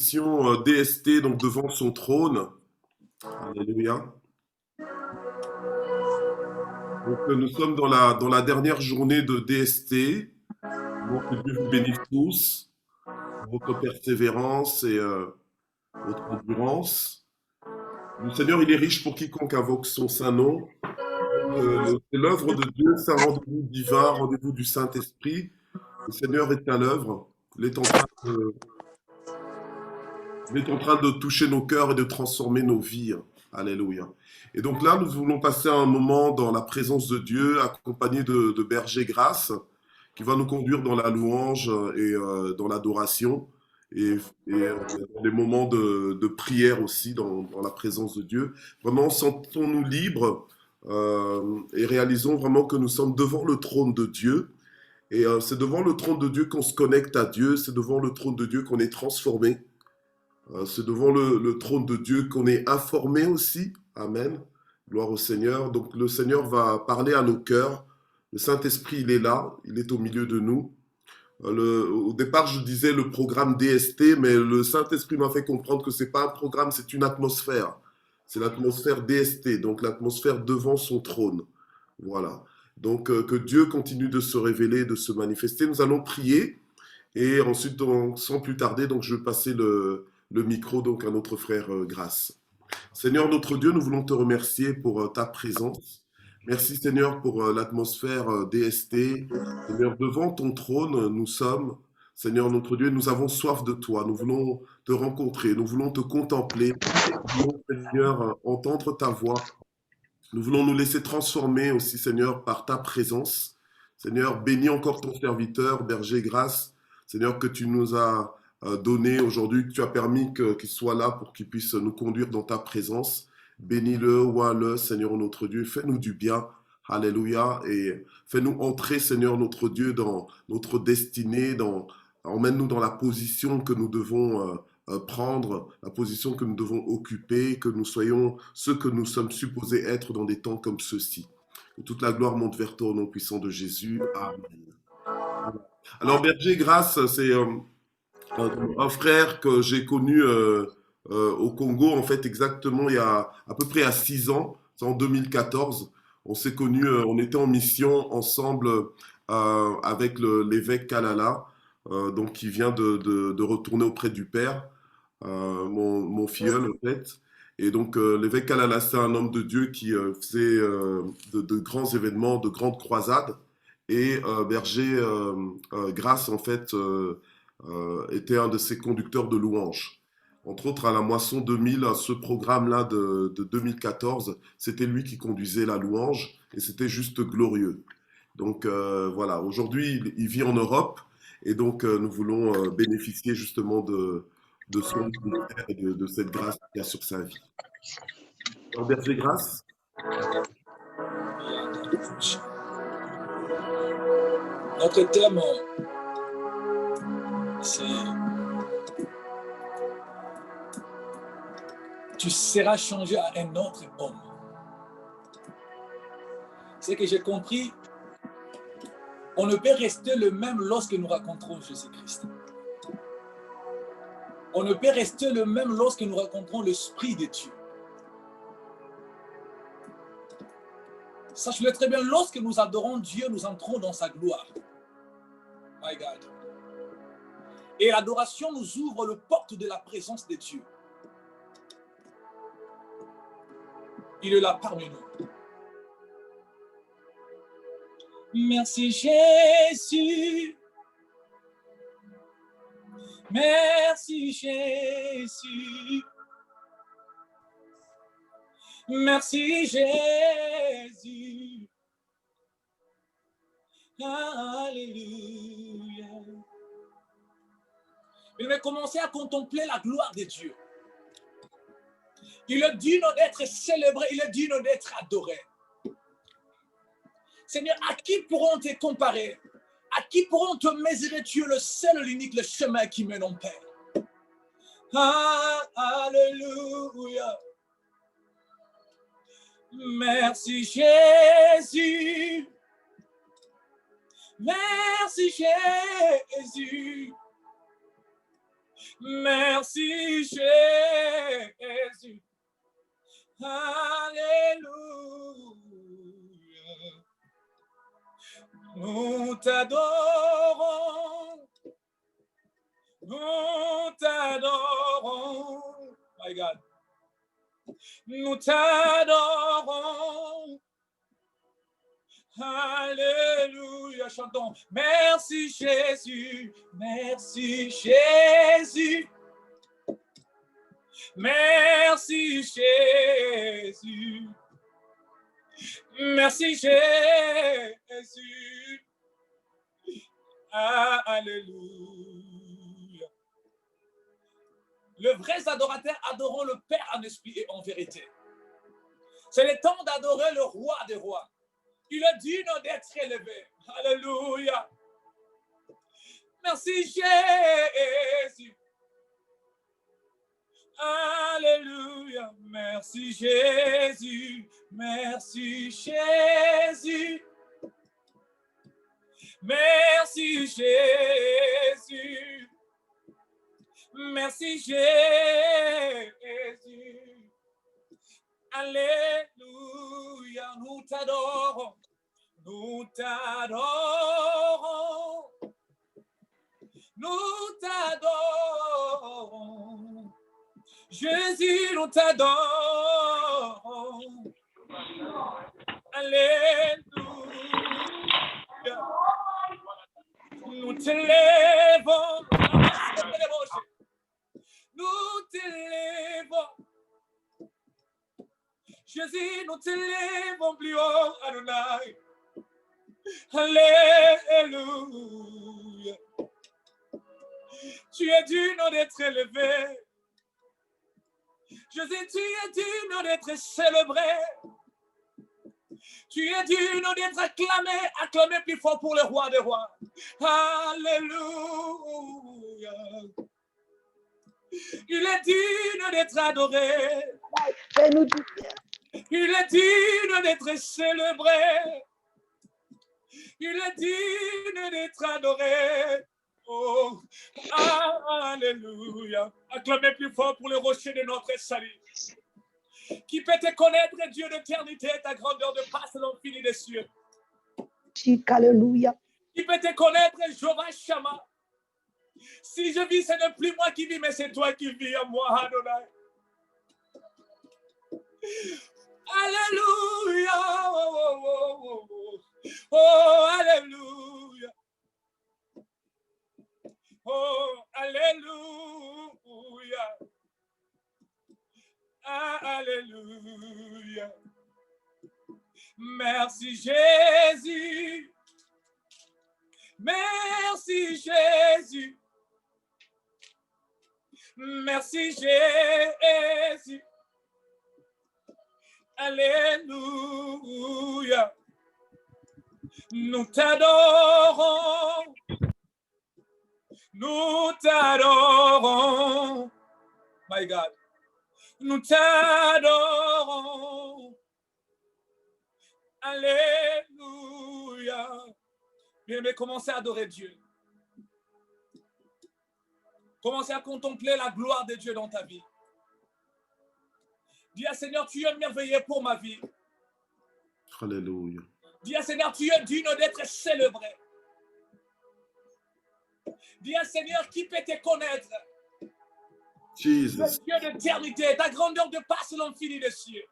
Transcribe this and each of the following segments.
bénédiction DST, donc devant son trône. Alléluia. Donc, nous sommes dans la dernière journée de DST. Donc, que Dieu vous bénisse tous pour votre persévérance et votre endurance. Le Seigneur, il est riche pour quiconque invoque son saint nom. C'est l'œuvre de Dieu, c'est un rendez-vous divin, rendez-vous du Saint-Esprit. Le Seigneur est à l'œuvre. Il est en train de toucher nos cœurs et de transformer nos vies. Alléluia. Et donc là, nous voulons passer un moment dans la présence de Dieu, accompagné de Berger Grâce, qui va nous conduire dans la louange et dans l'adoration, dans des moments de prière aussi, dans la présence de Dieu. Vraiment, sentons-nous libres et réalisons vraiment que nous sommes devant le trône de Dieu. Et c'est devant le trône de Dieu qu'on se connecte à Dieu, c'est devant le trône de Dieu qu'on est transformé. C'est devant le trône de Dieu qu'on est informé aussi. Amen. Gloire au Seigneur. Donc le Seigneur va parler à nos cœurs. Le Saint-Esprit, il est là, il est au milieu de nous. Au départ, je disais le programme DST, mais le Saint-Esprit m'a fait comprendre que c'est pas un programme, c'est une atmosphère. C'est l'atmosphère DST, donc l'atmosphère devant son trône. Voilà. Donc que Dieu continue de se révéler, de se manifester. Nous allons prier. Et ensuite, donc, sans plus tarder, donc, je vais passer le micro donc, à notre frère Grâce. Seigneur notre Dieu, nous voulons te remercier pour ta présence. Merci Seigneur pour l'atmosphère DST. Seigneur, devant ton trône, nous sommes. Seigneur notre Dieu, nous avons soif de toi. Nous voulons te rencontrer, nous voulons te contempler. Nous voulons, Seigneur, entendre ta voix. Nous voulons nous laisser transformer aussi, Seigneur, par ta présence. Seigneur, bénis encore ton serviteur, Berger Grâce. Seigneur, que tu nous as donné aujourd'hui, que tu as permis qu'il soit là pour qu'il puisse nous conduire dans ta présence. Bénis-le, oins-le, Seigneur notre Dieu. Fais-nous du bien. Alléluia. Et fais-nous entrer, Seigneur notre Dieu, dans notre destinée. Emmène-nous dans la position que nous devons prendre, la position que nous devons occuper, que nous soyons ceux que nous sommes supposés être dans des temps comme ceux-ci. Que toute la gloire monte vers toi au nom puissant de Jésus. Amen. Alors, Berger Grâce, c'est un frère que j'ai connu au Congo, en fait, exactement il y a à peu près à 6 ans, c'est en 2014. On s'est connus, on était en mission ensemble avec l'évêque Kalala, donc qui vient de retourner auprès du Père, mon filleul en fait. Et donc l'évêque Kalala, c'est un homme de Dieu qui faisait de grands événements, de grandes croisades. Et Berger Grâce, en fait, était un de ses conducteurs de louanges. Entre autres, à la Moisson 2000, à ce programme-là de 2014, c'était lui qui conduisait la louange et c'était juste glorieux. Donc voilà, aujourd'hui, il vit en Europe et donc nous voulons bénéficier justement de son ministère et de cette grâce qu'il y a sur sa vie. Alors, Berger Grâce. Notre thème, c'est tu seras changé à un autre homme. Ce que j'ai compris, on ne peut rester le même lorsque nous rencontrons Jésus-Christ. On ne peut rester le même lorsque nous rencontrons l'Esprit de Dieu. Sache-le très bien, lorsque nous adorons Dieu, nous entrons dans sa gloire. My God. Et l'adoration nous ouvre le porte de la présence de Dieu. Il est là parmi nous. Merci Jésus. Merci Jésus. Merci Jésus. Alléluia. Il va commencer à contempler la gloire de Dieu. Il est digne d'être célébré, il est digne d'être adoré. Seigneur, à qui pourront te comparer? À qui pourront te mesurer? Tu es le seul, l'unique, le chemin qui mène en paix. Alléluia. Merci Jésus. Merci Jésus. Merci Jésus. Alléluia. Nous t'adorons. Nous t'adorons. My God. Nous t'adorons. Alléluia. Chantons. Merci Jésus. Merci Jésus. Merci Jésus. Merci Jésus. Alléluia. Les vrais adorateurs adoreront le Père en esprit et en vérité. C'est le temps d'adorer le roi des rois. Il est digne d'être élevé. Alléluia. Merci Jésus. Alléluia. Merci Jésus. Merci Jésus. Merci Jésus. Merci Jésus. Alléluia. Nous t'adorons. Nous t'adorons. Nous t'adorons. Jésus, nous t'adorons. Alléluia. Nous t'élèvons. Nous t'élèvons. Jésus, nous t'élèvons plus haut, Adonai. Alléluia. Tu es digne d'être élevé. Jésus, tu es digne d'être célébré. Tu es digne d'être acclamé, acclamé plus fort pour le roi des rois. Alléluia. Il est digne d'être adoré. Il est digne d'être célébré. Il est digne d'être adoré. Oh, alléluia. Acclamez plus fort pour le rocher de notre salut. Qui peut te connaître, Dieu d'éternité, ta grandeur de passe l'infini des cieux. Alléluia. Qui peut te connaître, Jéhovah Shammah. Si je vis, ce n'est plus moi qui vis, mais c'est toi qui vis en moi, Adonai. Alléluia. Oh, oh, oh, oh, oh. Oh, alléluia. Oh, alléluia. Alléluia. Merci Jésus. Merci Jésus. Merci Jésus. Alléluia. Nous t'adorons. Nous t'adorons. My God. Nous t'adorons. Alléluia. Bien-aimé, commencez à adorer Dieu. Commencez à contempler la gloire de Dieu dans ta vie. Dis à Seigneur, tu es merveilleux pour ma vie. Alléluia. Dis à Seigneur, tu es digne d'être célébré. Dis à Seigneur, qui peut te connaître? Jesus. Le Dieu d'éternité, ta grandeur dépasse l'infini des cieux.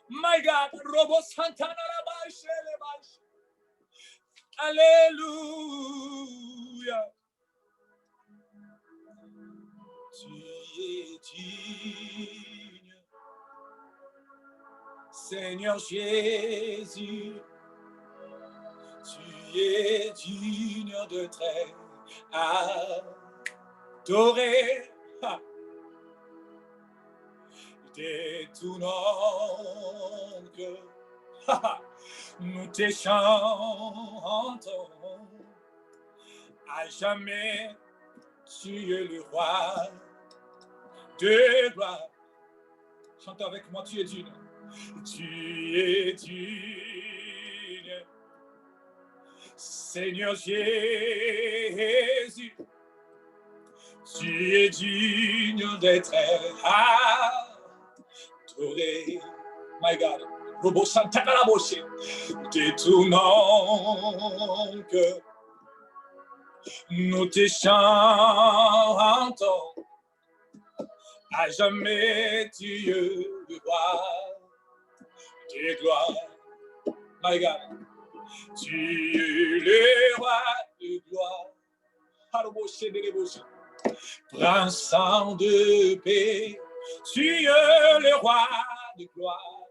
My God, Robo Santana la bâche, les bâches. Alléluia. Tu es digne, Seigneur Jésus. Tu es digne d'être adoré. De tout notre cœur, nous te chantons. À jamais, tu es le roi de gloire. Chante avec moi, tu es digne. Tu es digne, Seigneur Jésus. Tu es digne d'être adoré. My God. Robo Santa Caraboshe. Détournons que nous te chantons. À jamais tu es le roi des gloires. My God. Tu es le roi de gloire. Prince de paix, tu es le roi de gloire.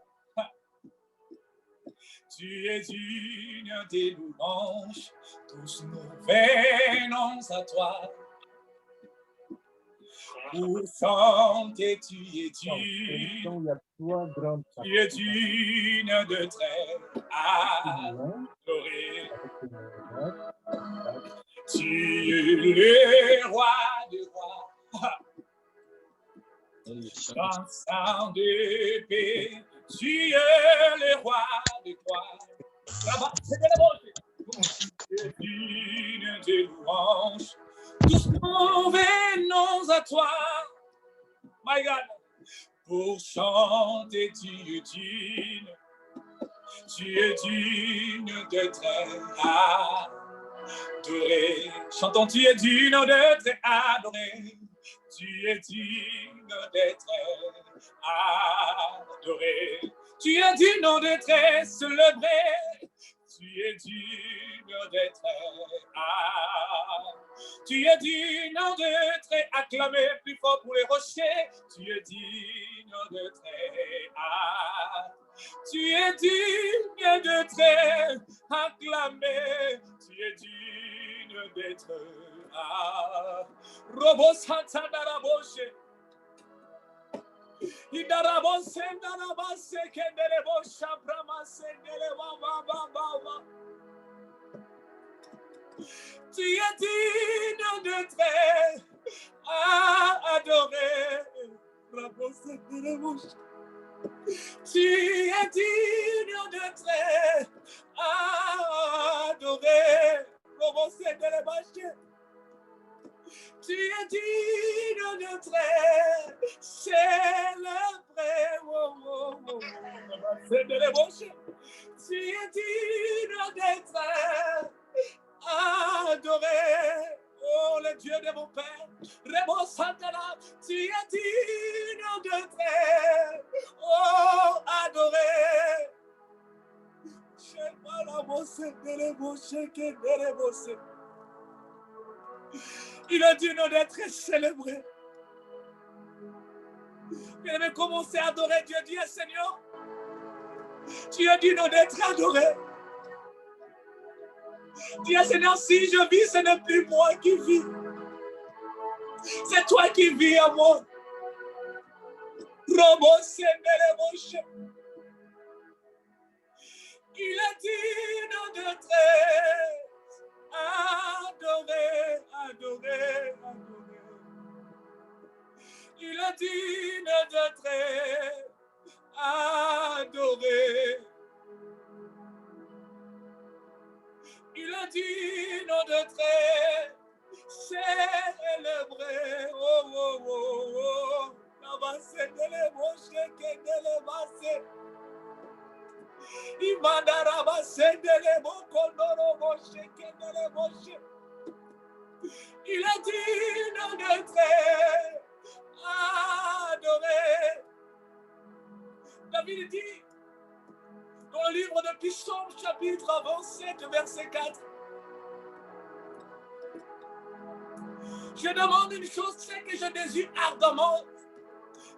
Tu es digne des louanges, tous nous venons à toi. Pour chanter, tu es digne. Tu es digne de très adoré. Tu es le roi des rois. Prince de paix, tu es le roi de gloire. Tu es digne de louanges. Tous nous venons à toi. My God. Pour chanter, tu es digne. Tu es digne d'être adoré. Chantons, tu es digne d'être adoré. Tu es digne d'être adoré. Tu es digne d'être célébré. Tu es digne d'être adoré. Tu es digne d'être acclamé plus fort pour les rochers. Tu es digne d'être adoré. Tu es digne d'être acclamé. Tu es digne d'être Robo Santa Daraboshe. Idarabose Darabase Kenderebo Shabramase Dereba. Tu es digne d'être adoré. Rabose Derebo. Tu es digne d'être adoré. Robose Dereba. Tu es digne d'être célébré. Tu es digne d'être adoré. Oh, le Dieu de mon Père, Rebo Santana, tu es digne d'être adoré. Il est digne d'être célébré. Il avait commencé à adorer Dieu. Dis, Seigneur, tu es digne d'être adoré. Dis, Seigneur, si je vis, ce n'est plus moi qui vis. C'est toi qui vis à moi. Il est digne d'être adoré, adoré, adoré. Il est digne d'être adoré. Il est digne d'être célébré. Oh, oh, oh, oh. Il est digne d'être adoré. David dit dans le livre de Psaume, chapitre 27, verset 4. Je demande une chose, c'est que je désire ardemment.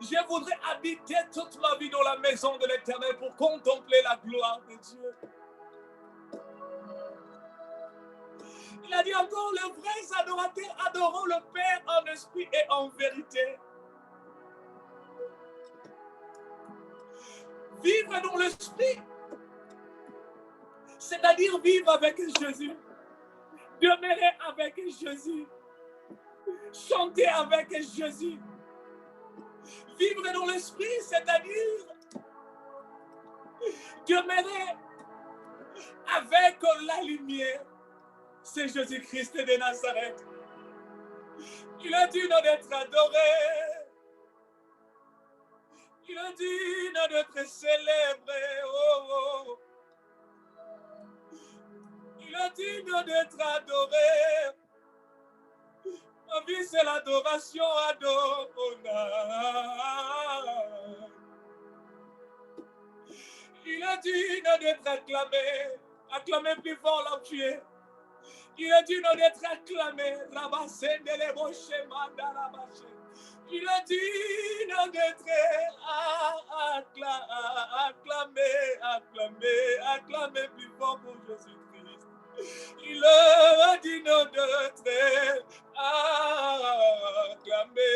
Je voudrais habiter toute ma vie dans la maison de l'Éternel pour contempler la gloire de Dieu. Il a dit encore, les vrais adorateurs adoreront le Père en esprit et en vérité. Vivre dans l'esprit, c'est-à-dire vivre avec Jésus, demeurer avec Jésus, chanter avec Jésus. Vivre dans l'esprit, c'est-à-dire demeurer avec la lumière. C'est Jésus-Christ de Nazareth. Il est digne d'être adoré. Il est digne d'être célébré. Oh, oh. Il est digne d'être adoré. Ma vie, c'est l'adoration Adonai. Il est digne d'être acclamé. Acclamé plus fort là où tu es. Il est digne d'être acclamé. Il est digne d'être acclamé plus fort pour Jésus-Christ. Il est digne d'être acclamé.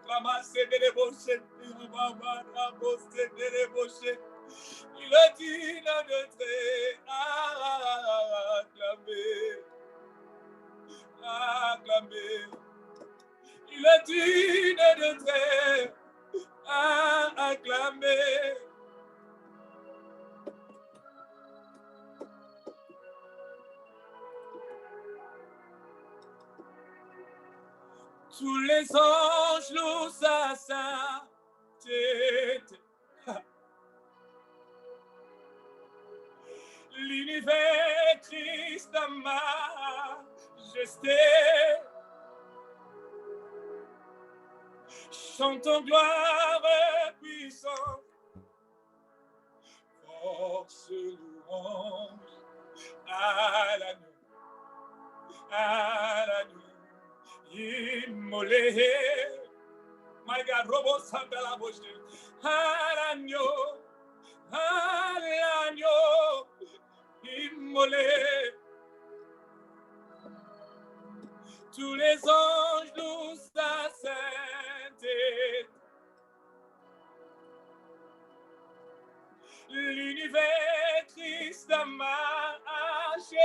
Ramasser des débauchés. Il est digne d'être acclamé. Il est digne d'être acclamé. Tous les anges louent sa sainteté. L'univers Christ de majesté. Chantons gloire puissante. Force louange à l'agneau immolé. My God, Robo Santa la Boche. À l'agneau immolé. Tous les anges louent sa sainteté. L'univers Christ de majesté.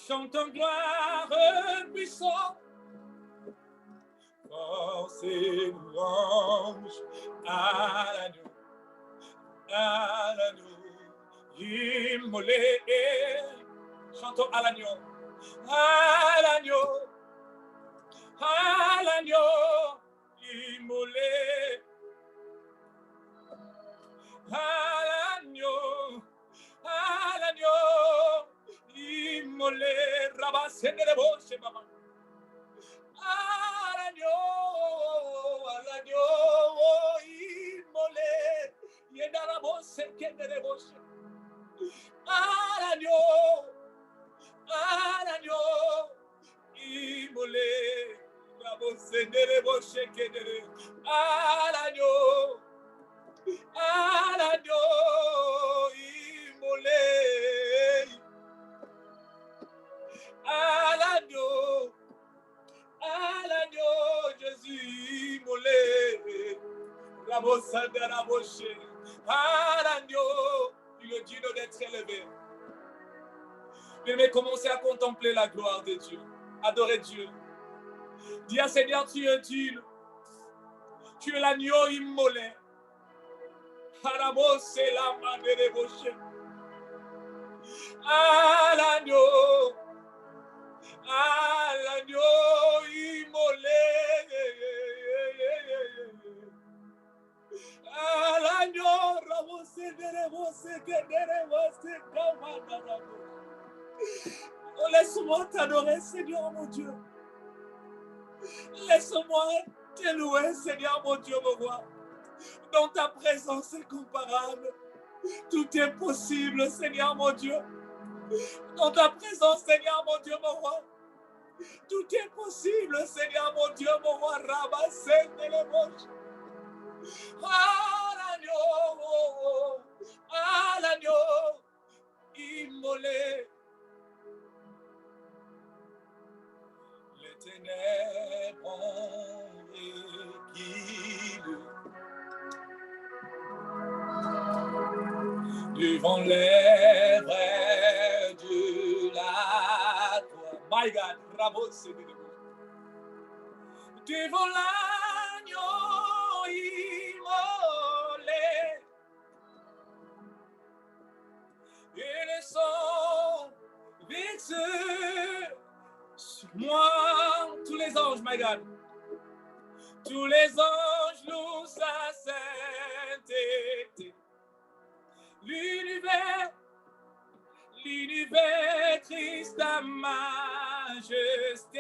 Chantons gloire puissante. Force et louange à l'agneau immolé. Chantons à l'agneau immolé. À l'agneau immolé. Rabassé de débauche, maman. À l'agneau immolé. Yedarabose que de débauche. À l'agneau immolé. Rabose de débauche que de. À l'agneau immolé. À l'agneau, Jésus immolé. Rabose de la bouche. À l'agneau, il est digne d'être élevé. Mais commencez à contempler la gloire de Dieu. Adorer Dieu. Dis à Seigneur, tu es digne. Tu es l'agneau immolé. Harabose la main de débauché. À l'agneau immolé. À l'agneau, rabose de débauché, que de débauché, comme. Oh, laisse-moi t'adorer, Seigneur mon Dieu. Laisse-moi te louer, Seigneur mon Dieu, mon roi. Dans ta présence incomparable, tout est possible, Seigneur mon Dieu. Dans ta présence, Seigneur mon Dieu, mon roi, tout est possible, Seigneur mon Dieu, mon roi. Rabassez de l'ébauche. À l'agneau immolé. Les ténèbres ont équilibre devant les vrais de la croix. My God, bravo, c'est de devant l'agneau immolé. Et le sang victorieux Moi, tous les anges, my God, tous les anges louent sa sainteté. L'univers Christ ta majesté.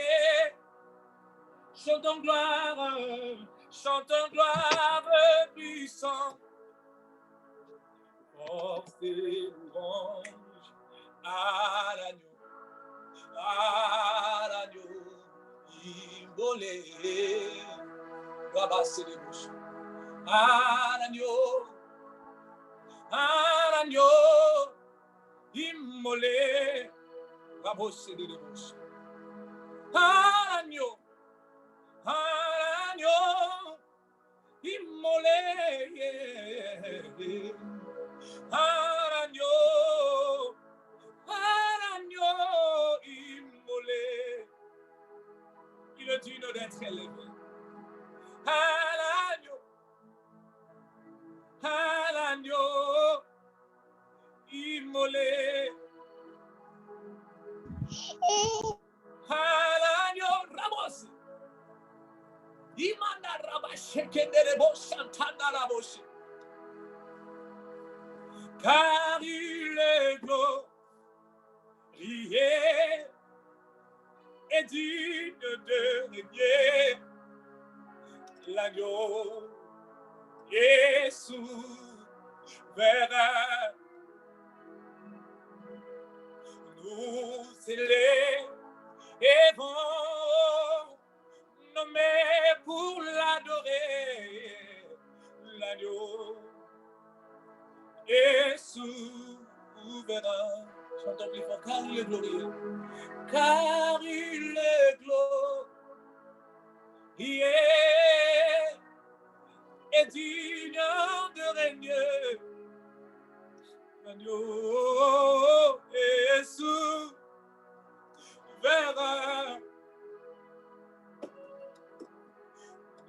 Chantons gloire puissant. Force et louange à l'agneau, immolé. Rabasser les bouches. À l'agneau, immolé. Rabosser les bouches. À l'agneau, immolé. Agneau immolé, il est digne d'être élevé. Agneau immolé. Agneau Ramos. Imana Rabasheke Derebo Santana Raboshi. Car il est glorieux et digne de régner. L'agneau est souverain. Nous élevons nommés pour l'adorer. L'agneau est souverain. Chantons plus fort, car il est glorieux. Car il est glorieux et digne de régner. L'agneau est souverain.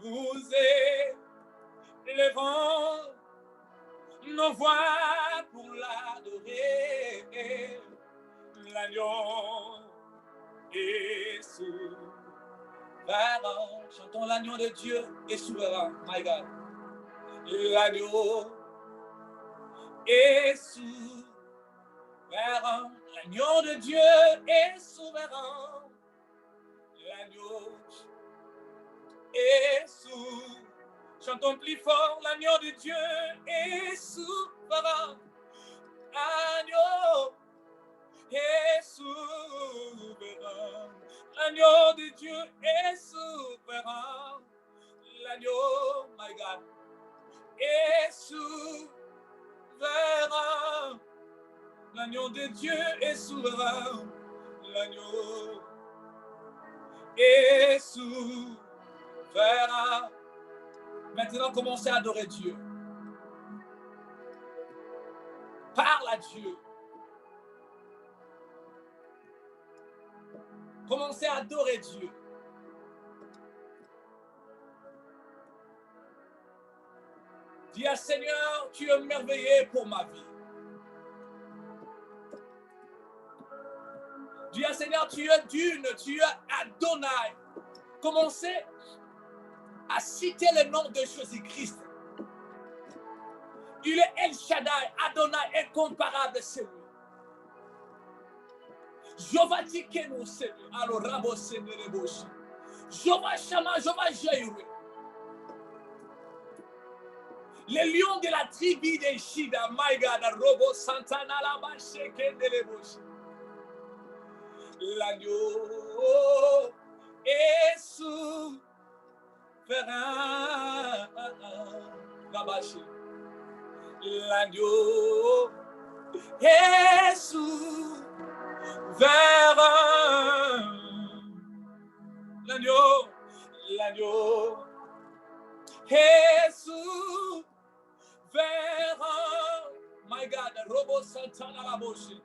Nous élevons nos voix pour l'adorer. L'agneau est souverain. Chantons l'agneau de Dieu est souverain, my God. L'agneau est souverain. L'agneau de Dieu est souverain. L'agneau est souverain. Chantons plus fort, l'agneau de Dieu est souverain. L'agneau est souverain. L'agneau de Dieu est souverain. L'agneau, my God, est souverain. L'agneau de Dieu est souverain. L'agneau est souverain. Maintenant, commencez à adorer Dieu. Parle à Dieu. Commencez à adorer Dieu. Dis à Seigneur, tu es merveilleux pour ma vie. Dis à Seigneur, tu es d'une, tu es Adonai. Commencez à citer le nom de Jésus-Christ. Il est El Shaddai, Adonai, incomparable, c'est lui. Jéhovah Tikenu, c'est lui. Alors, Rabo Senereboshi. Jéhovah Shama, Jéhovah Jairé. Les lions de la tribu de Shida, my God, Robo Santana, Lama Sheke Deleboshi. L'agneau est souverain. L'agneau est souverain. L'agneau est souverain. My God, Robo Santana Laboshi.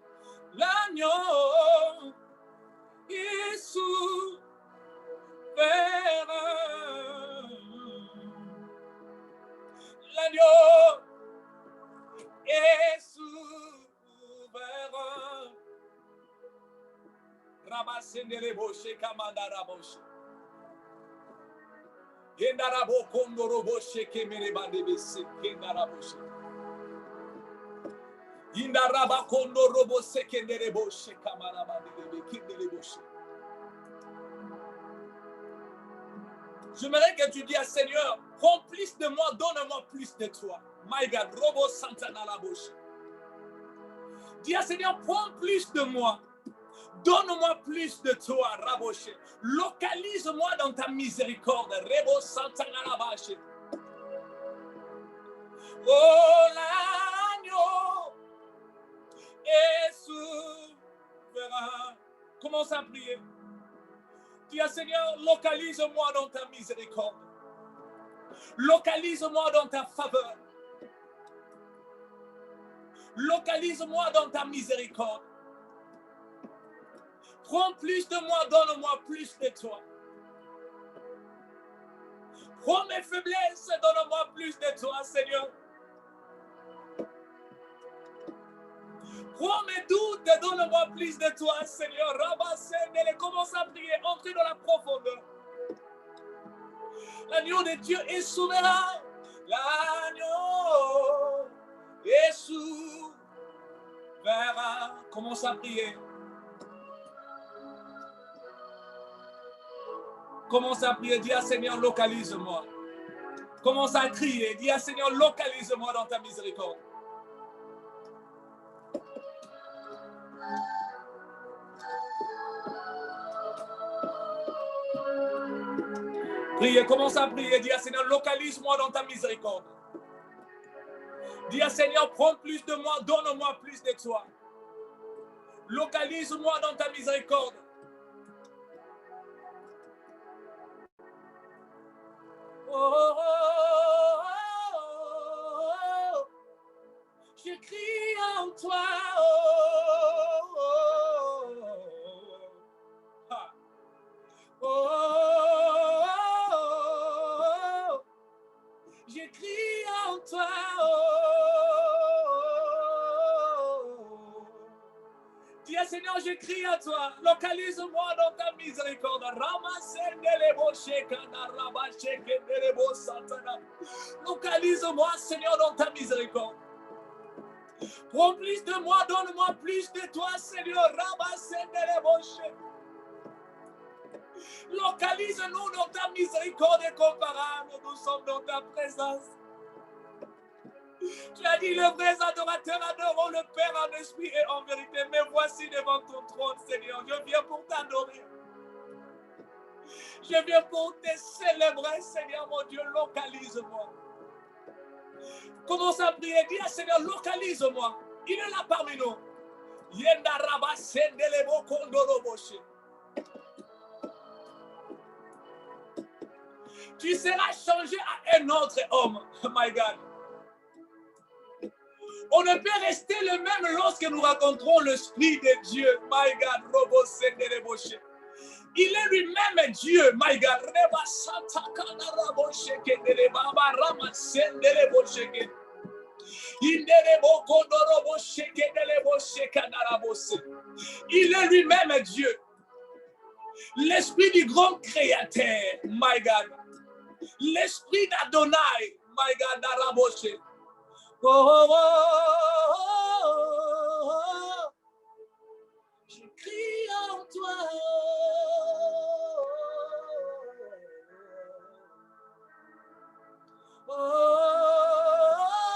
L'agneau est souverain. L'agneau est souverain. Rabassene sendele boshe kamandara boshe. Yendara bo kondoro boshe kemere bande bese kendara boshe. Yindara ba kondoro boshe kendere boshe kamara bande bese kendere boshe. J'aimerais que tu dises, Seigneur, prends plus de moi, donne-moi plus de toi. My God, Robo Santana la bouche. Dis à Seigneur, prends plus de moi, donne-moi plus de toi, Raboche. Localise-moi dans ta miséricorde, Rebo Santana la bâche. Oh l'agneau est souverain. Commence à prier. Dis à Seigneur, localise-moi dans ta miséricorde. Localise-moi dans ta faveur. Localise-moi dans ta miséricorde. Prends plus de moi, donne-moi plus de toi. Prends mes faiblesses, donne-moi plus de toi, Seigneur. Prends mes doutes, donne-moi plus de toi, Seigneur. Rabassez-les, commence à prier, entrez dans la profondeur. L'agneau de Dieu est souverain. L'agneau est souverain. Commence à prier. Commence à prier. Dis à Seigneur, localise-moi. Commence à crier. Dis à Seigneur, localise-moi dans ta miséricorde. Priez, commence à prier. Dis à Seigneur, localise-moi dans ta miséricorde. Dis à Seigneur, prends plus de moi, donne-moi plus de toi. Localise-moi dans ta miséricorde. Oh, oh, oh, oh, oh. Je crie en toi. Oh, oh, oh, ah. Oh, oh, oh, je crie en toi. Oh, dis à Seigneur, je crie à toi. Localise-moi dans ta miséricorde. Localise-moi, Seigneur, dans ta miséricorde. Prends plus de moi, donne-moi plus de toi, Seigneur. Localise-nous dans ta miséricorde incomparable. Nous sommes dans ta présence. Tu as dit, les vrais adorateurs adoreront le Père en esprit et en vérité. Mais voici devant ton trône, Seigneur. Je viens pour t'adorer. Je viens pour te célébrer, Seigneur mon Dieu. Localise-moi. Commence à prier. Dis à Seigneur, localise-moi. Il est là parmi nous. Yenda raba sendelebo kondoroboshe. Tu seras changé à un autre homme. Oh my God. On ne peut rester le même lorsque nous rencontrons l'Esprit de Dieu. My God, Robo Sendeleboshe. Il est lui-même Dieu. My God, Reba Santakana Raboshe Kendeleba Rama Sendeleboshe. Indelebo Kondoroboshe Kendeleboshe Kanarabose. Il est lui-même Dieu. L'Esprit du grand Créateur. My God. L'Esprit d'Adonai. My God, Naraboshe. Oh, oh, oh, oh, oh. Je crie en toi. Oh, oh,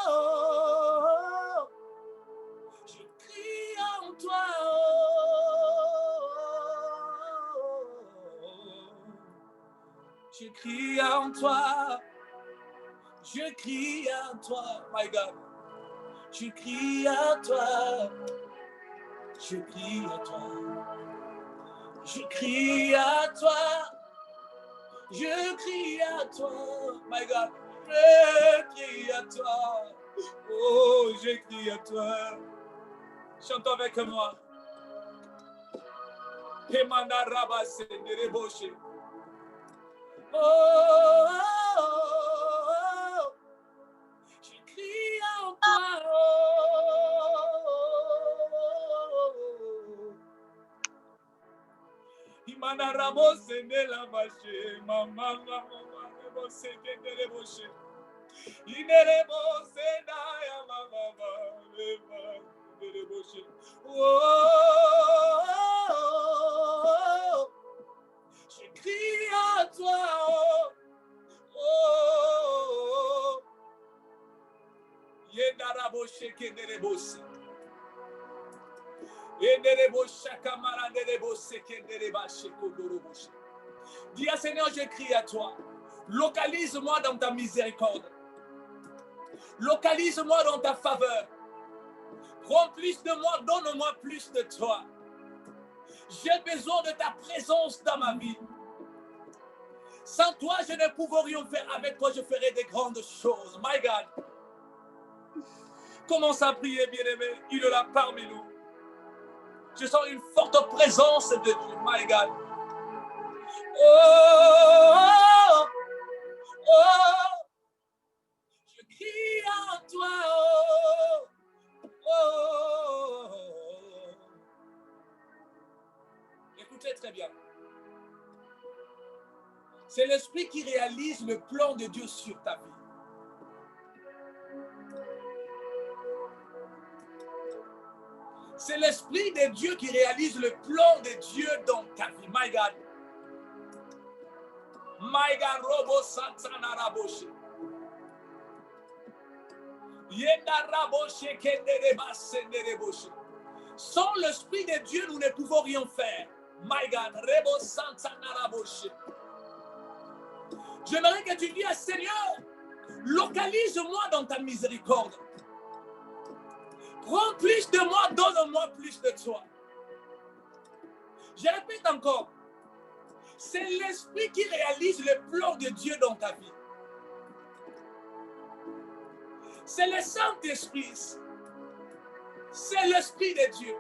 oh. Je crie en toi. Je crie en toi. Je crie à toi, my God. Je crie à toi. Je crie à toi. Je crie à toi. Je crie à toi, my God. Je crie à toi. Oh, je crie à toi. Chante avec moi. Emana rabase nereboshe. Oh, oh, oh, oh. Je crie en toi. Oh, Manarabo sende la vache, mama rabo sende le boche. Inerebo senda ya mama le boche. Oh, je crie à toi, oh, yendarabo sheke nerebo. Dis à Seigneur, je crie à toi. Localise-moi dans ta miséricorde. Localise-moi dans ta faveur. Prends plus de moi, donne-moi plus de toi. J'ai besoin de ta présence dans ma vie. Sans toi, je ne pourrais rien faire. Avec toi, je ferai des grandes choses. My God. Commence à prier, bien-aimé. Il est là parmi nous. Je sens une forte présence de Dieu. My God. Oh, oh, je crie à toi. Oh, écoutez très bien. C'est l'esprit qui réalise le plan de Dieu sur ta vie. C'est l'esprit de Dieu qui réalise le plan de Dieu dans ta vie. My God. My God, Robo Santana Raboshe. Yenda Raboshe Kendereba Sendereboshe. Sans l'esprit de Dieu, nous ne pouvons rien faire. My God, Rebo Santana Raboshe. J'aimerais que tu dises, Seigneur, localise-moi dans ta miséricorde. Prends plus de moi, donne-moi plus de toi. Je répète encore. C'est l'esprit qui réalise le plan de Dieu dans ta vie. C'est le Saint-Esprit. C'est l'Esprit de Dieu.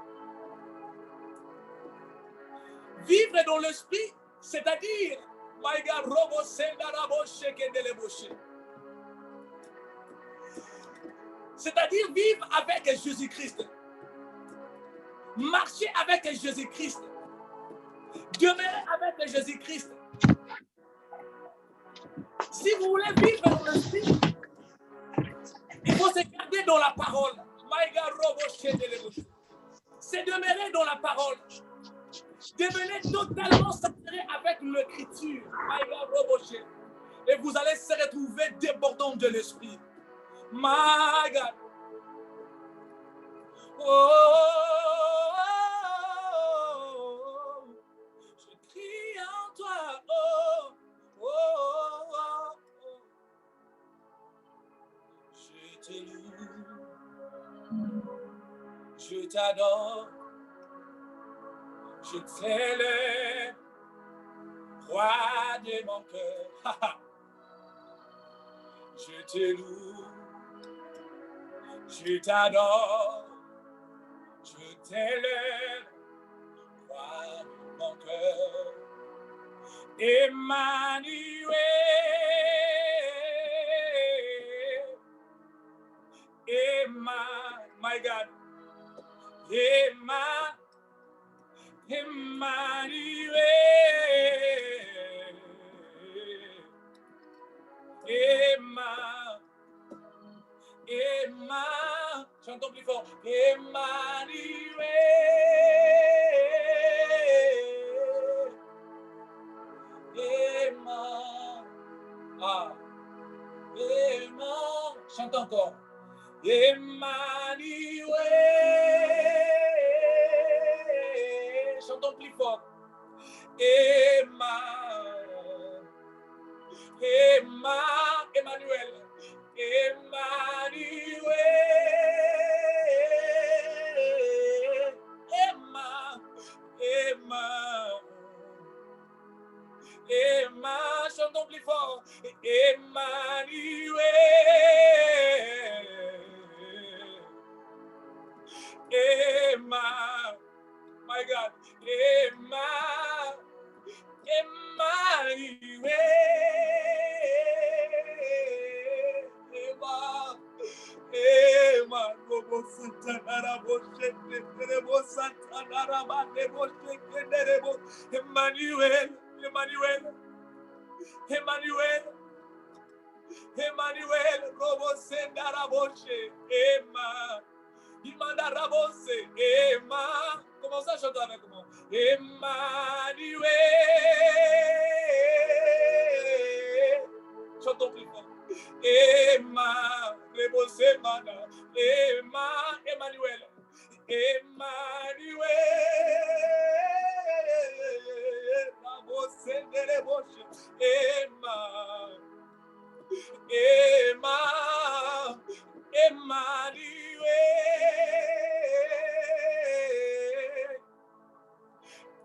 Vivre dans l'Esprit, c'est-à-dire, my God, Robo Sendarabo Shekendeleboshe. C'est-à-dire vivre avec Jésus-Christ. Marcher avec Jésus-Christ. Demeurer avec Jésus-Christ. Si vous voulez vivre dans l'esprit, il faut se garder dans la parole. C'est demeurer dans la parole. Devenez totalement saturé avec l'écriture. Et vous allez se retrouver débordant de l'esprit. My God. Oh, je crie en toi. Je te loue, je t'adore, je t'élève, roi de mon cœur. Je te loue, je t'adore, je t'élève, roi de mon cœur. Emmanuel, my God, Emmanuel, chantons plus fort, Emmanuel, chante encore. Emmanuel. Chantons plus fort. Emmanuel. Chantons plus fort. Emmanuel. My God. Emmanuel, Emmanuel, Emmanuel, Emmanuel, Robo Sendaraboshe, Emma, Imandarabose, Emma. Comment ça, chante avec moi? Emmanuel. Chantons plus fort. Emma, Rebose Mana, Emma, Emmanuel, Emmanuel, Rabose Reboshe, Emma, Emma, Emmanuel,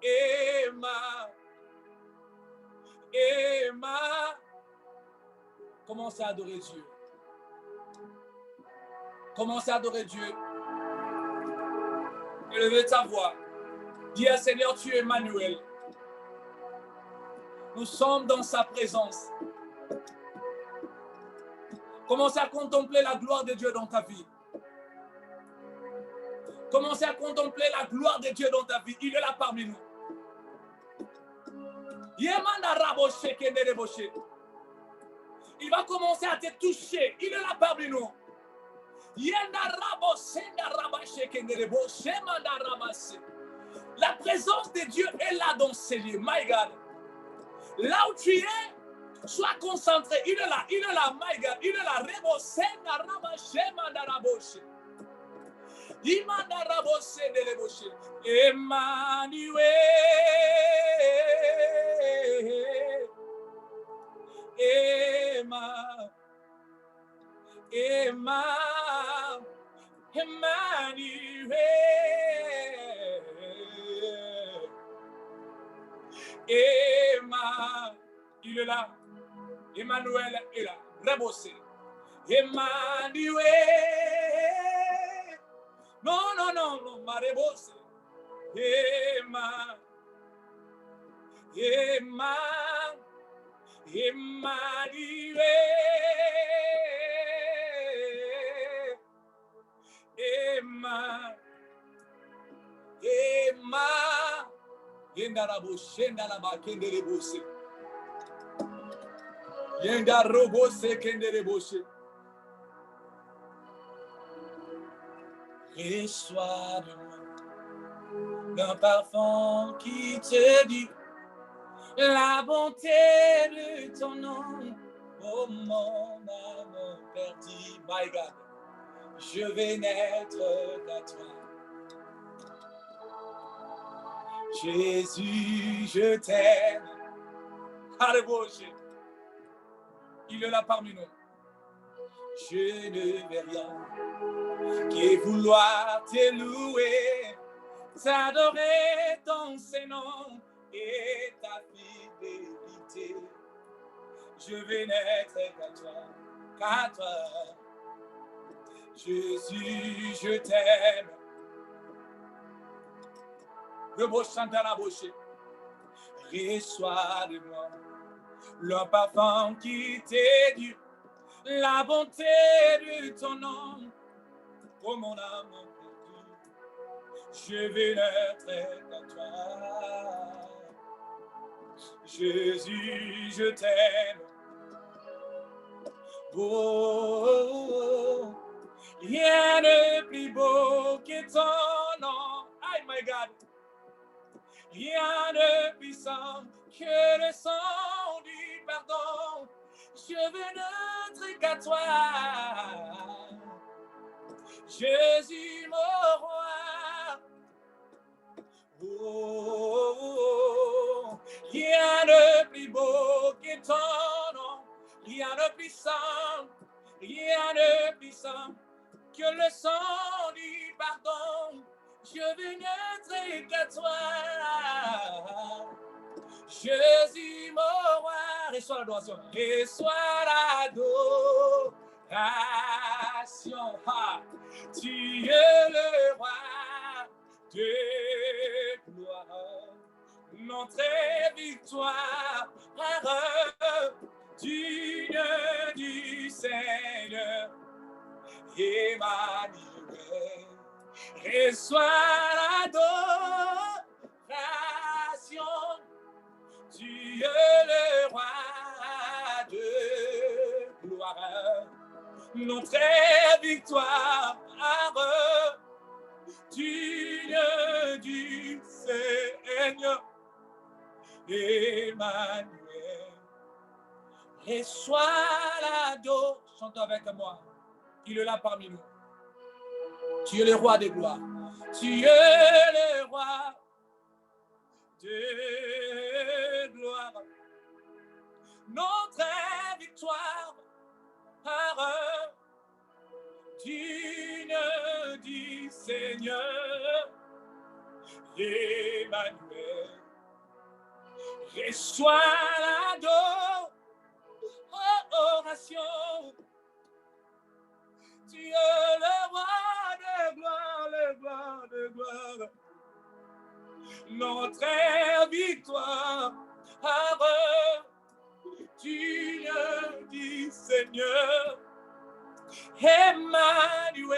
Emma, Emma. Commencez à adorer Dieu. Commencez à adorer Dieu. Élevez ta voix. Dis à Seigneur, tu es Emmanuel. Nous sommes dans sa présence. Commencez à contempler la gloire de Dieu dans ta vie. Commencez à contempler la gloire de Dieu dans ta vie. Il est là parmi nous. Il va commencer à te toucher. Il est là parmi nous. La présence de Dieu est là dans ces lieux. My God. Là où tu es, sois concentré. Il est là, my God. Il est là. Emmanuel. Emma, Emma, Emmanuel, Emma, il est là, Emmanuel est là, rebossé, Emmanuel, non, non, non, non, ma rebossé, Emma, Emma, Emmanuel, Emma, Emma, Yendaraboshe, Yendaraba, Kenderebose, Yendarobose, Kenderebose. Reçois de moi d'un parfum qui te dit la bonté de ton nom, oh mon âme perdue, my God, je vais n'être qu'à toi. Jésus, je t'aime. Alléluia. Il est là parmi nous. Je ne vais rien que vouloir te louer, t'adorer ton Saint-Nom et ta fidélité. Je vais n'être qu'à toi. Jésus, je t'aime. Reçois de moi le parfum qui t'est dû, la bonté de ton nom, oh mon âme perdue. Je vais n'être qu'à toi. Jésus, je t'aime. Oh, rien de plus beau que ton nom. Oh my God. Rien de puissant que le sang du pardon. Je veux n'être qu'à toi. Jésus, mon roi. Oh, rien de plus beau que ton nom. Rien de puissant que le sang du pardon. Je veux n'être qu'à toi. Jésus, mon roi. Reçois l'adoration. Reçois l'adoration. Tu es le roi de gloire. Notre victoire digne du Seigneur. Emmanuel. Reçois l'adoration. Tu es le roi de gloire. Notre victoire digne du Seigneur Emmanuel. Reçois l'ado, chante avec moi. Il est là parmi nous. Tu es le roi des gloires. Tu es le roi de gloire. Notre victoire digne du Seigneur Emmanuel. Reçois l'adoration. Tu es le roi de gloire, le gloire de gloire. Notre victoire digne du Seigneur Emmanuel.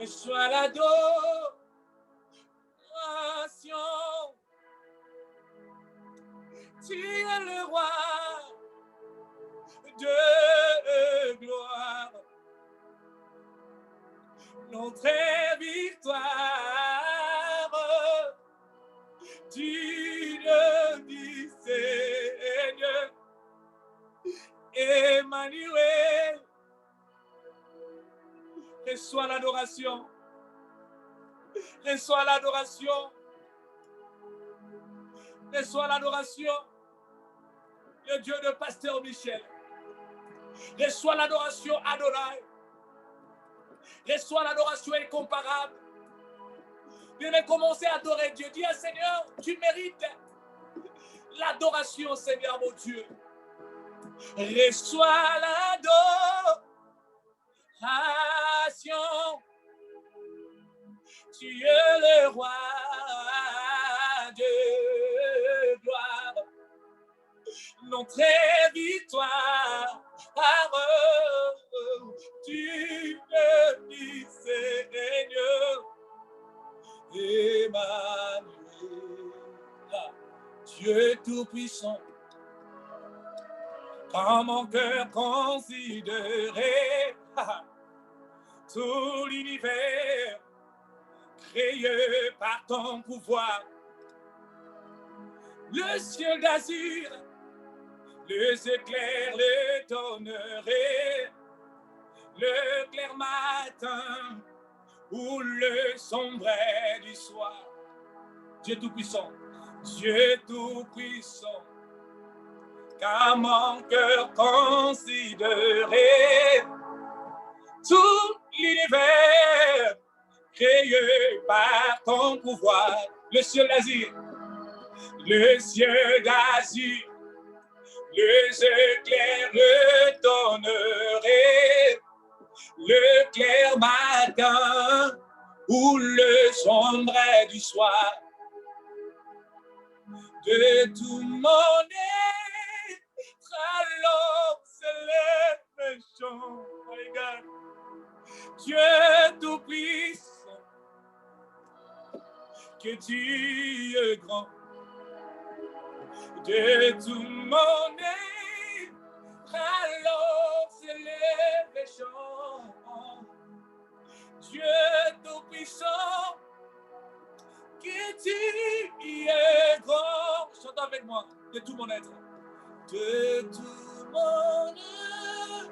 Reçois l'adoration. Tu es le roi de gloire. Notre victoire digne du Seigneur Emmanuel. Reçois l'adoration. Reçois l'adoration. Reçois l'adoration. Le Dieu de Pasteur Michel. Reçois l'adoration Adonai. Reçois l'adoration incomparable. Viens commencer à adorer Dieu. Dis à Seigneur, tu mérites l'adoration, Seigneur mon Dieu. Reçois l'adoration. Tu es le roi de gloire. Notre victoire digne du Seigneur Emmanuel. Dieu Tout-Puissant, quand mon cœur considérait tout l'univers créé par ton pouvoir, le ciel d'azur, les éclairs le donneraient, le clair matin ou le sombre du soir. Dieu Tout-Puissant, Dieu Tout-Puissant, car mon cœur considérait tout l'univers créé par ton pouvoir, le ciel d'azur, les éclairs le donneraient, le clair matin ou le sombre du soir. De tout mon être, alors s'élève le chant. My God. Dieu Tout-Puissant, que tu es grand. De tout mon être, alors s'élève le chant. Dieu Tout-Puissant, que tu es grand. Chante avec moi, de tout mon être. De tout mon être,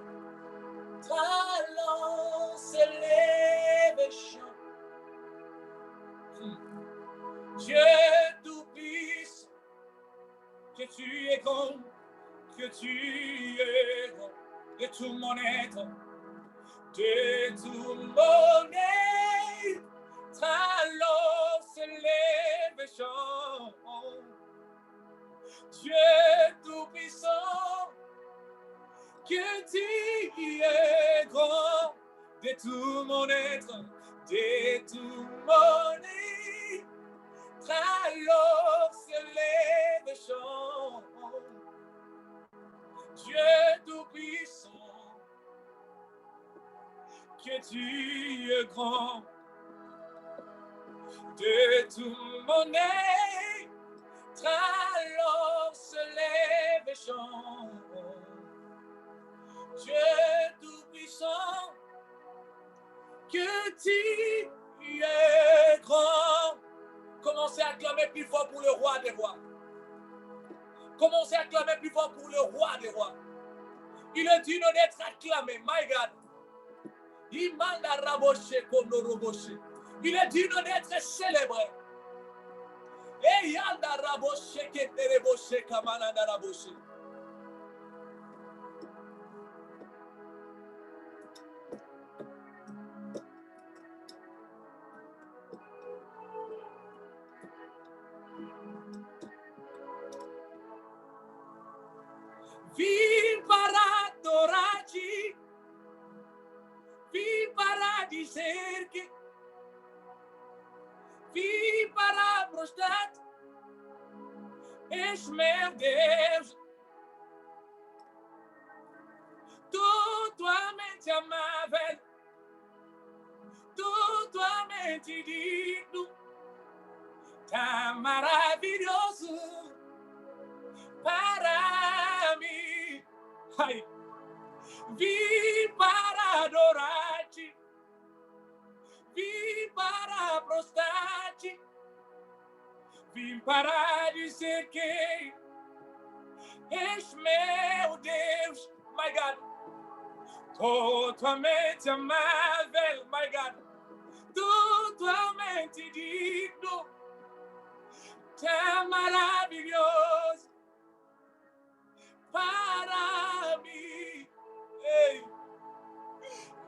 alors s'élève le chant. Dieu Tout-Puissant, que tu es grand, que tu es grand, de tout mon être, de tout mon être, alors s'élève le chant. Dieu Tout-Puissant, que tu es grand, de tout mon être, de tout mon être, alors s'élève le chant. Dieu Tout-Puissant, que tu es grand, de tout mon être, alors se lève et chante. Dieu Tout-Puissant, que tu es grand. Commencez à acclamer plus fort pour le roi des rois. Commencez à acclamer plus fort pour le roi des rois. Il est digne d'être acclamé, my God. Il est digne d'être célébré. Et yanda raboshe ketereboshe kamananda raboshe. Vi para adorarti, vi para dizer que, vi para prostrar. És meu Deus, totalmente amável, totalmente digno, tá maravilhoso para mim. Ai, vim para adorar-te, vim para prostrar-te, vim para dizer que és meu Deus, my God, totalmente amável, my God, totalmente digno, tão maravilhoso para mim. Ei,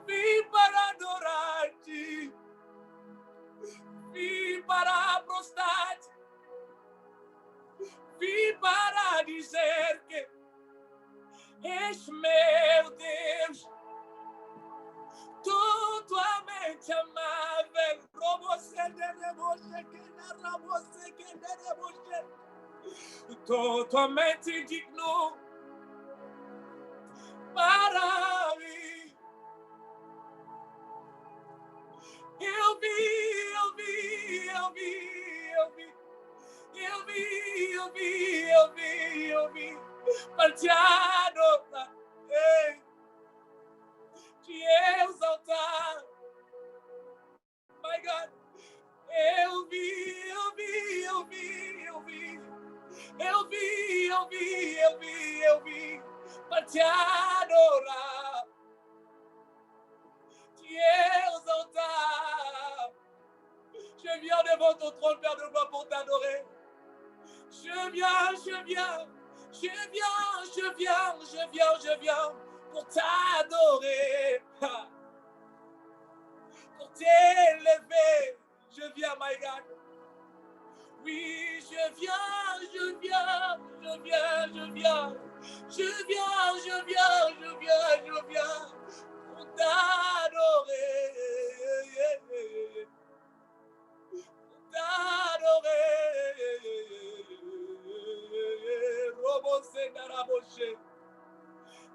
vim para adorar-te, vim para prostrar-te, vim para dizer que és meu Deus, totalmente amável. Totalmente digno para mim. Eu vi para te adorar, te exaltar, my God. Eu vi para te adorar, te exaltar. Je viens devant ton trône, Père de gloire, pour t'adorer. Je viens pour t'adorer, pour t'élever. Je viens, my God. Oui, je viens pour t'adorer, Robo Sendaraboshe,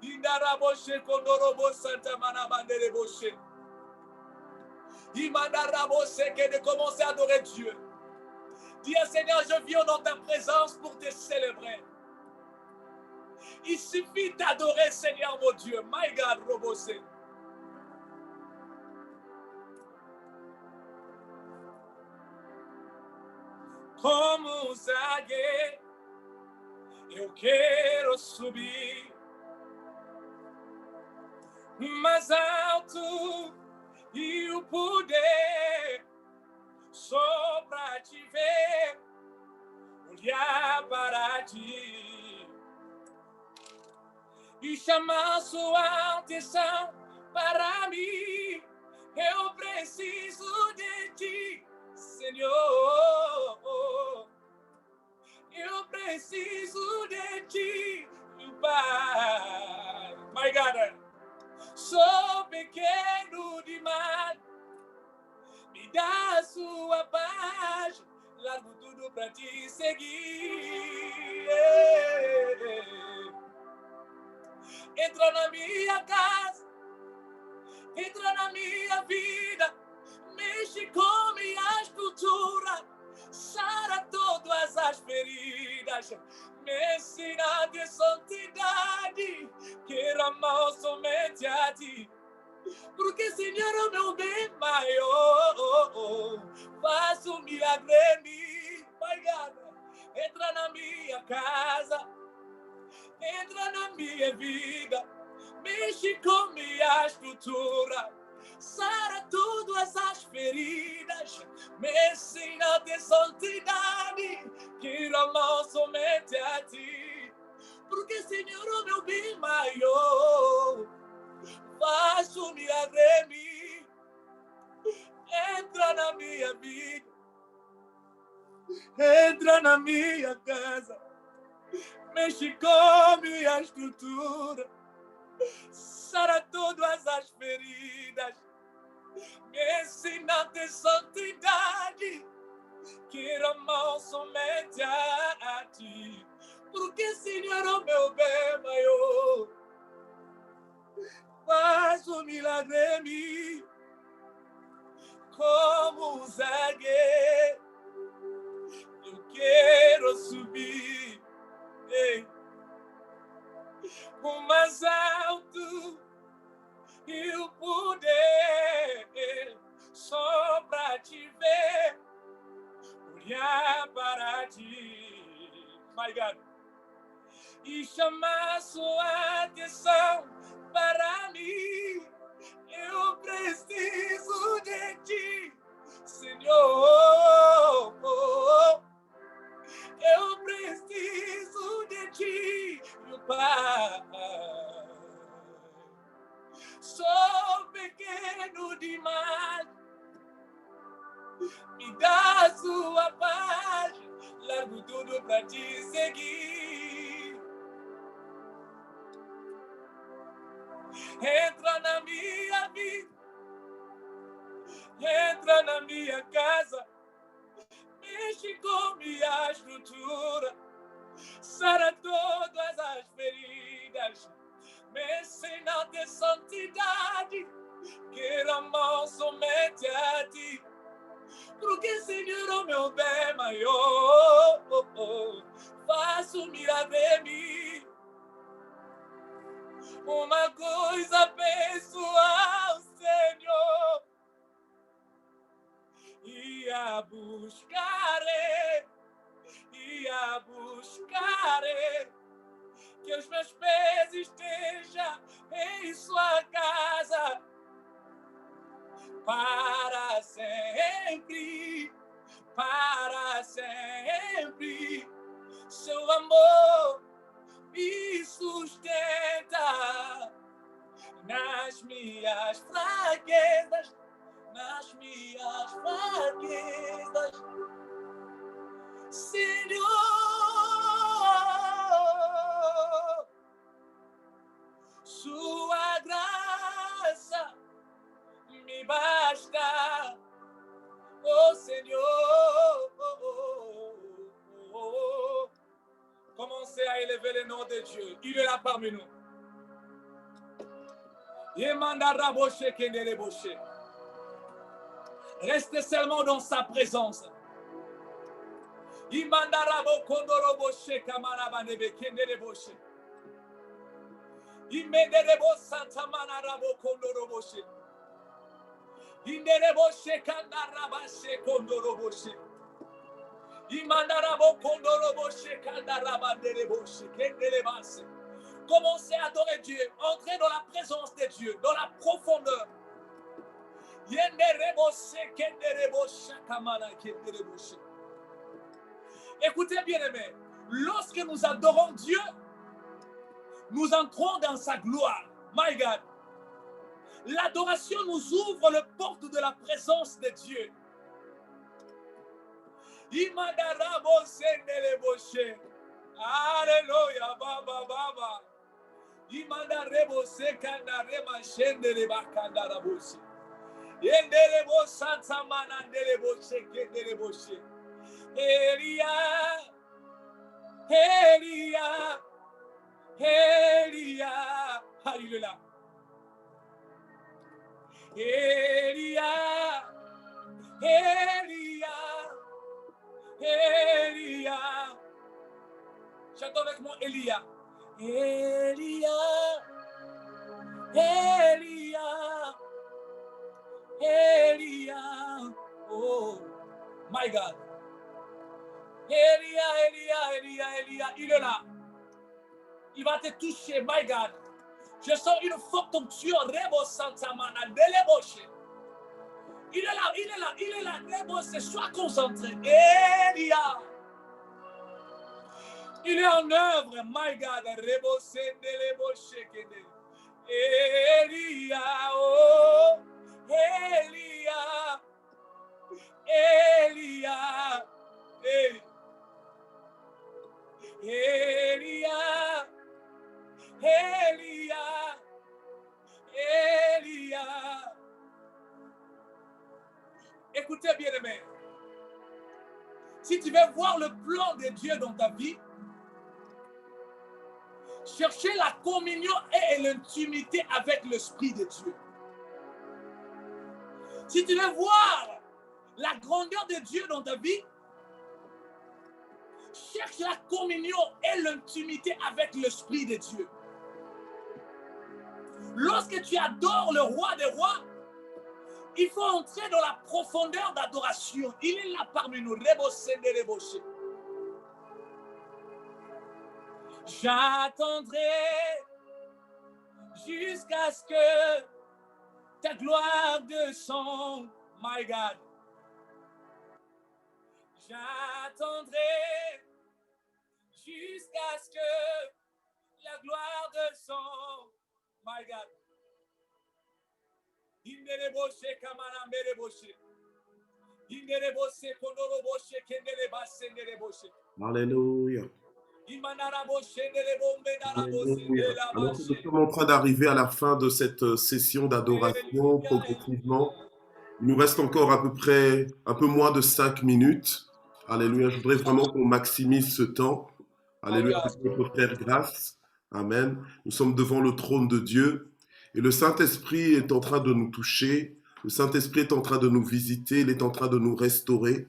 Indaraboshe, Kondorobo Santa Manamandere Boshe, Imandaraboshe, que de commencer à adorer Dieu. Dis Seigneur, je viens dans ta présence pour te célébrer. Il suffit d'adorer Seigneur mon Dieu. My God, Robose. Como zagueiro, eu quero subir mais alto e o poder só pra te ver, olhar para ti e chamar sua atenção para mim. Eu preciso de ti, Senhor. Eu preciso de ti, Pai. My God, sou pequeno demais. Me dá sua paz, largo tudo pra te seguir. Entra na minha casa, entra na minha vida, mexe com minha estrutura, sara todas as as feridas. Me ensina a ter santidade, quero amar somente a ti. Porque, Senhor, o meu bem maior, faça um milagre em mim. Pai, entra na minha casa, entra na minha vida, mexe com minha estrutura, sara todas as feridas, me ensina a ter santidade, quero amar somente a ti. Porque, Senhor, o meu bem maior, faz um milagre em mim, entra na minha vida, entra na minha casa, mexe com minha estrutura, sara todas as feridas, me ensina a ter santidade, quero amar somente a ti. Porque, Senhor, o meu bem maior, faz um milagre em mim, como um zagueiro, eu quero subir, ei, o mais alto e o poder, só pra te ver, olhar para ti, my God, e chamar sua atenção para mim. Eu preciso de ti, Senhor. Eu preciso de ti, meu Pai. Sou pequeno demais, me dá sua paz, largo tudo pra te seguir. Entra na minha vida, entra na minha casa, mexe com minha estrutura, sara todas as feridas, me ensina a ter santidade, quero amar somente a ti. Porque, Senhor, o meu bem maior, faça um milagre em mim. Uma coisa peço ao Senhor, e a buscarei, que os meus pés estejam em sua casa, para sempre, seu amor me sustenta nas minhas fraquezas, Senhor, sua graça me basta, oh Senhor. Commencez à élever le nom de Dieu. Il est là parmi nous. Restez seulement dans sa présence. Commencez à adorer Dieu. Entrez dans la présence de Dieu, dans la profondeur. Écoutez bien aimés, lorsque nous adorons Dieu, nous entrons dans sa gloire. My God. L'adoration nous ouvre les portes de la présence de Dieu. Alléluia, baba, baba. Imandarebo sekandarema shendereba kandaraboshi. Yenderebo santa mananderebo shekenderebo she. Elia, Elia, Elia. Alléluia. Elia, Elia, Elia. Chantons avec moi Elia. Elia. Elia. Elia. Oh, my God. Elia, Elia, Elia, Elia. Il est là. Il va te toucher, my God. Je sens une forte onction. Rebo Santa Mana, Deleboche. Il est là, il est là, il est là. Rebo, sois concentré. Elia. Il est en œuvre, my God. Rebo Sendeleboche. Elia, oh. Elia. Elia. Hey. Elia. Elia. Elia. Écoutez bien aimé. Si tu veux voir le plan de Dieu dans ta vie, cherchez la communion et l'intimité avec l'Esprit de Dieu. Si tu veux voir la grandeur de Dieu dans ta vie, cherche la communion et l'intimité avec l'Esprit de Dieu. Lorsque tu adores le roi des rois, il faut entrer dans la profondeur d'adoration. Il est là parmi nous. J'attendrai jusqu'à ce que ta gloire descende, my God. J'attendrai jusqu'à ce que la gloire descende, my God. Indeleboshe kamana mereboshe. Indeleboshe kondoroboshe kendelebase ndeleboshe. Alléluia. Imanaraboshe ndelebombe narabose Alléluia. Alors que nous ndelabashe. sommes en train d'arriver à la fin de cette session d'adoration progressivement, il nous reste encore à peu près un peu moins de 5 minutes. Alléluia. Je voudrais vraiment qu'on maximise ce temps. Alléluia. Avec notre frère grâce. Amen. Nous sommes devant le trône de Dieu et le Saint-Esprit est en train de nous toucher. Le Saint-Esprit est en train de nous visiter. Il est en train de nous restaurer.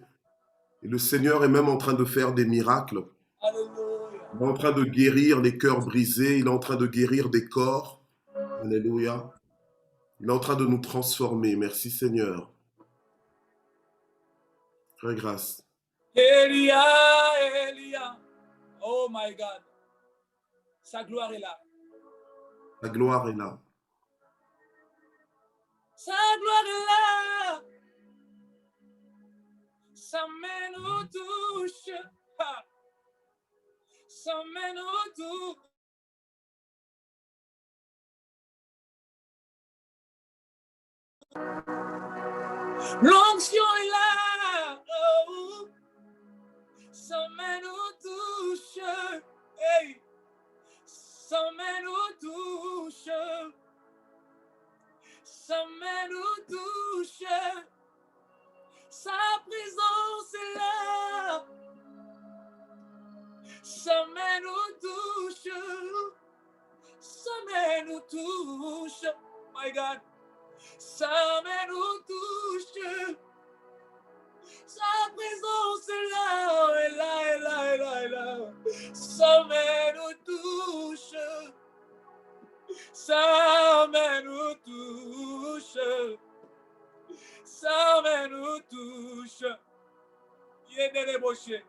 Et le Seigneur est même en train de faire des miracles. Alléluia. Il est en train de guérir les cœurs brisés. Il est en train de guérir des corps. Alléluia. Il est en train de nous transformer. Merci Seigneur. Très grâce. Elia, Elia. Oh my God. Sa gloire est là. La gloire est là. Sa gloire est là. Sa main nous touche. Ha. Sa main nous touche. L'onction est là. Oh. Sa main nous touche. Hey. Sa main nous touche. Sa main nous touche. Sa présence est là. Sa main nous touche. Sa main nous touche. My God. Sa main nous touche. Sa présence est là. Elle là, elle là, elle là, elle là. Sa main nous touche. Sa main nous touche. Sa main nous touche. Il est délébauché.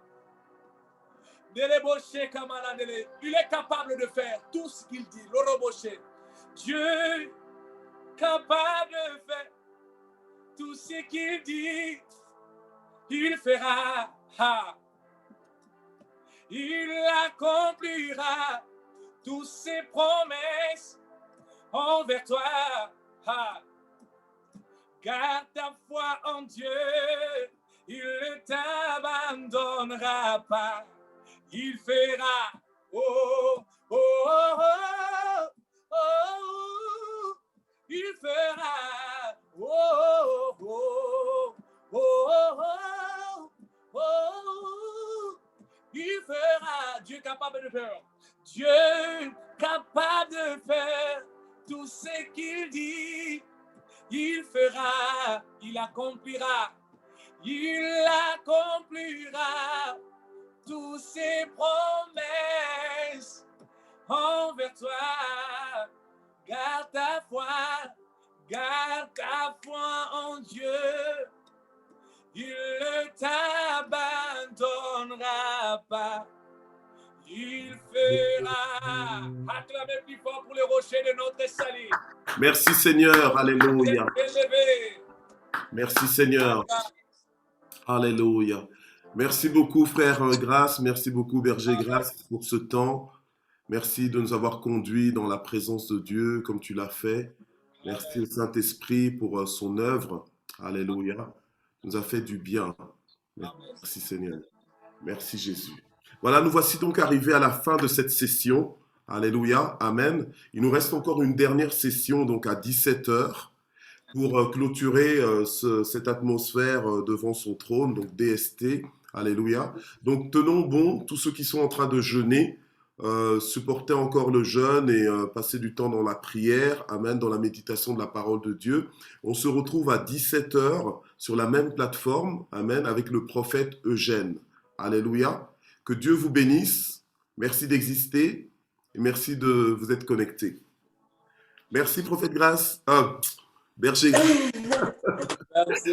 Délébauché comme un délé. Il est capable de faire tout ce qu'il dit. Le rebauché. Dieu capable de faire tout ce qu'il dit. Il fera. Ha. Il accomplira toutes ses promesses envers toi. Ha. Garde ta foi en Dieu, il ne t'abandonnera pas. Il fera, oh, oh, oh, oh, oh, il fera, oh, oh, oh, oh, oh, oh, il fera. Dieu capable de faire. Dieu capable de faire tout ce qu'il dit. Il fera, il accomplira, Il accomplira toutes ses promesses envers toi. Garde ta foi en Dieu. Il ne t'abandonnera pas. Il fera. Acclamez plus fort pour le rocher de notre salut. Merci Seigneur, alléluia. Élevé. Merci Seigneur, alléluia. Merci beaucoup frère Grâce, merci beaucoup Berger Grâce pour ce temps. Merci de nous avoir conduits dans la présence de Dieu comme tu l'as fait. Merci au Saint-Esprit pour son œuvre. Alléluia. Il nous a fait du bien. Merci Seigneur. Merci Jésus. Voilà, nous voici donc arrivés à la fin de cette session. Alléluia. Amen. Il nous reste encore une dernière session donc à 17h pour clôturer cette atmosphère devant son trône, donc DST. Alléluia. Donc tenons bon, tous ceux qui sont en train de jeûner, supporter encore le jeûne et passer du temps dans la prière, amen, dans la méditation de la parole de Dieu. On se retrouve à 17h sur la même plateforme, amen, avec le prophète Eugène. Alléluia. Que Dieu vous bénisse. Merci d'exister et merci de vous être connectés. Merci prophète Grâce. Berger. Merci.